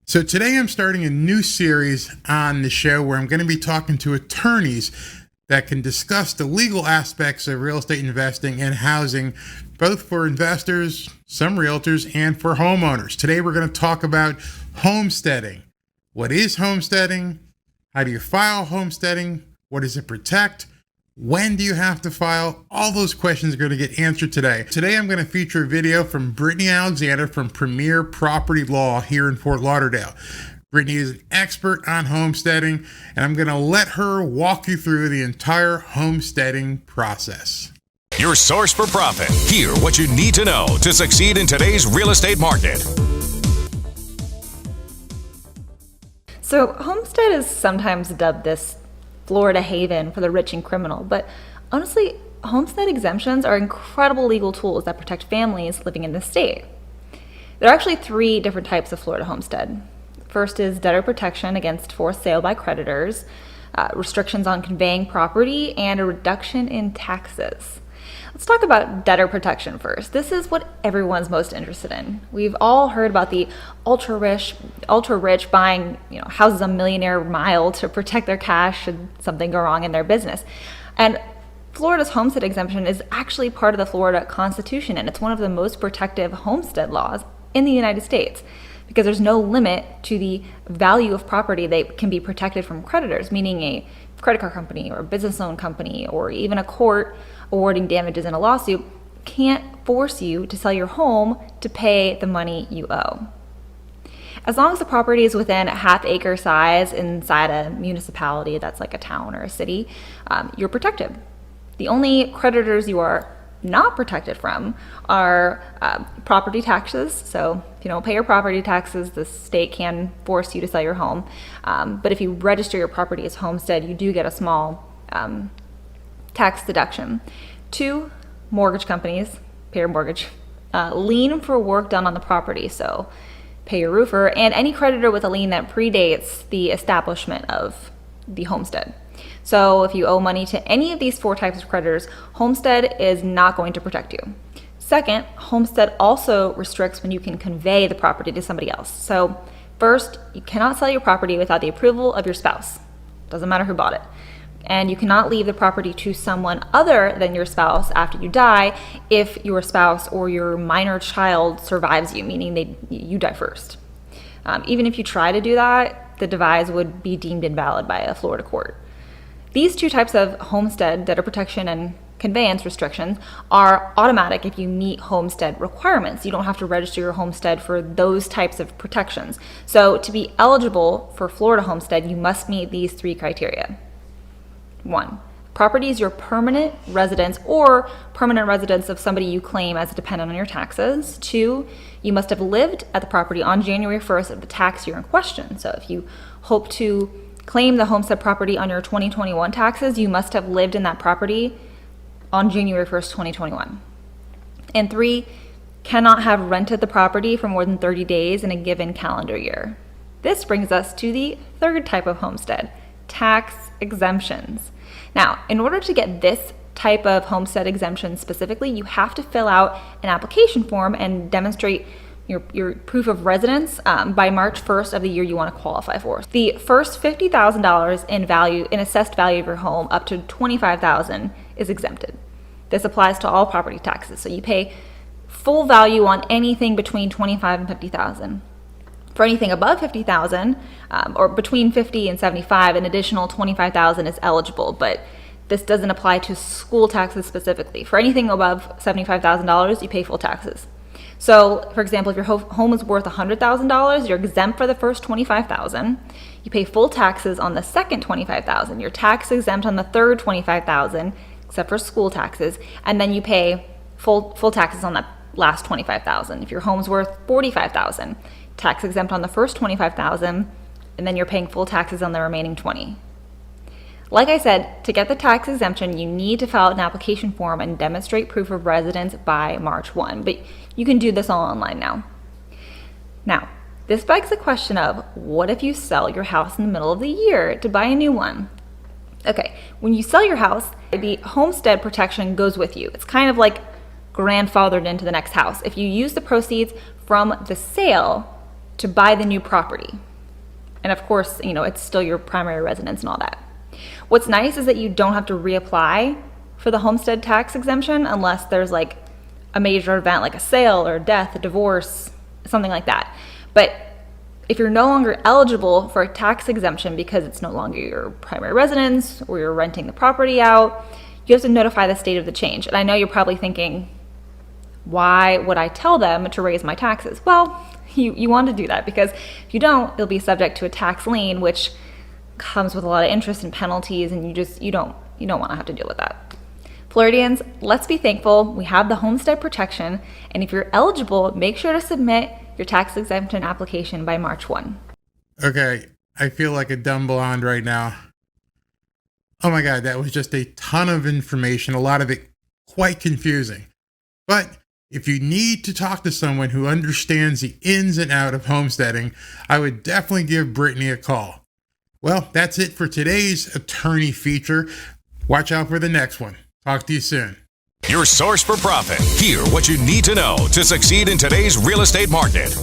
So today I'm starting a new series on the show where I'm going to be talking to attorneys that can discuss the legal aspects of real estate investing and housing, both for investors, some realtors, and for homeowners. Today we're going to talk about homesteading. What is homesteading? How do you file homesteading? What does it protect? When do you have to file? All those questions are going to get answered today. Today I'm going to feature a video from Brittany Alexander from Premier Property Law here in Fort Lauderdale. Brittany is an expert on homesteading, and I'm going to let her walk you through the entire homesteading process. Your source for profit. Hear what you need to know to succeed in today's real estate market. So Homestead is sometimes dubbed this Florida haven for the rich and criminal, but honestly, homestead exemptions are incredible legal tools that protect families living in the state. There are actually three different types of Florida homestead. First is debtor protection against forced sale by creditors, restrictions on conveying property, and a reduction in taxes. Let's talk about debtor protection first. This is what everyone's most interested in. We've all heard about the ultra rich buying, houses a millionaire mile to protect their cash should something go wrong in their business. And Florida's homestead exemption is actually part of the Florida Constitution, and it's one of the most protective homestead laws in the United States because there's no limit to the value of property that can be protected from creditors, meaning a credit card company or a business loan company or even a court awarding damages in a lawsuit can't force you to sell your home to pay the money you owe. As long as the property is within a half-acre size inside a municipality that's like a town or a city, you're protected. The only creditors you are not protected from are property taxes. So if you don't pay your property taxes, the state can force you to sell your home. But if you register your property as homestead, you do get a small tax deduction. 2, mortgage companies pay your mortgage. Lien for work done on the property, so pay your roofer, and any creditor with a lien that predates the establishment of the homestead. So if you owe money to any of these 4 types of creditors, homestead is not going to protect you. Second, homestead also restricts when you can convey the property to somebody else. So first, you cannot sell your property without the approval of your spouse. Doesn't matter who bought it. And you cannot leave the property to someone other than your spouse after you die if your spouse or your minor child survives you, meaning you die first. Even if you try to do that, the devise would be deemed invalid by a Florida court. These 2 types of homestead, debtor protection and conveyance restrictions, are automatic if you meet homestead requirements. You don't have to register your homestead for those types of protections. So to be eligible for Florida homestead, you must meet these 3 criteria. 1, property is your permanent residence or permanent residence of somebody you claim as a dependent on your taxes. 2, you must have lived at the property on January 1st of the tax year in question. So if you hope to claim the homestead property on your 2021 taxes, you must have lived in that property on January 1st, 2021. And 3, cannot have rented the property for more than 30 days in a given calendar year. This brings us to the 3rd type of homestead, tax exemptions. Now, in order to get this type of homestead exemption specifically, you have to fill out an application form and demonstrate your proof of residence by March 1st of the year you want to qualify for. The first $50,000 in assessed value of your home up to $25,000 is exempted. This applies to all property taxes, so you pay full value on anything between $25,000 and $50,000. For anything above $50,000 or between $50,000 and $75,000, an additional $25,000 is eligible, but this doesn't apply to school taxes specifically. For anything above $75,000, you pay full taxes. So, for example, if your home is worth $100,000, you're exempt for the first $25,000. You pay full taxes on the second $25,000. You're tax exempt on the third $25,000, except for school taxes, and then you pay full taxes on that last $25,000. If your home's worth $45,000, tax exempt on the first $25,000, and then you're paying full taxes on the remaining $20,000. Like I said, to get the tax exemption, you need to fill out an application form and demonstrate proof of residence by March 1, but you can do this all online now. Now, this begs the question of, what if you sell your house in the middle of the year to buy a new one? Okay, when you sell your house, the homestead protection goes with you. It's kind of like grandfathered into the next house. If you use the proceeds from the sale to buy the new property. And of course, it's still your primary residence and all that. What's nice is that you don't have to reapply for the homestead tax exemption unless there's like a major event like a sale or a death, a divorce, something like that. But if you're no longer eligible for a tax exemption because it's no longer your primary residence or you're renting the property out, you have to notify the state of the change. And I know you're probably thinking, why would I tell them to raise my taxes? Well, you want to do that because if you don't, you'll be subject to a tax lien, which comes with a lot of interest and penalties, and you don't want to have to deal with that. Floridians, let's be thankful we have the homestead protection, and if you're eligible, make sure to submit your tax exemption application by March 1. Okay, I feel like a dumb blonde right now. Oh my God, that was just a ton of information, a lot of it quite confusing. But if you need to talk to someone who understands the ins and outs of homesteading, I would definitely give Brittany a call. Well, that's it for today's attorney feature. Watch out for the next one. Talk to you soon. Your source for profit. Hear what you need to know to succeed in today's real estate market.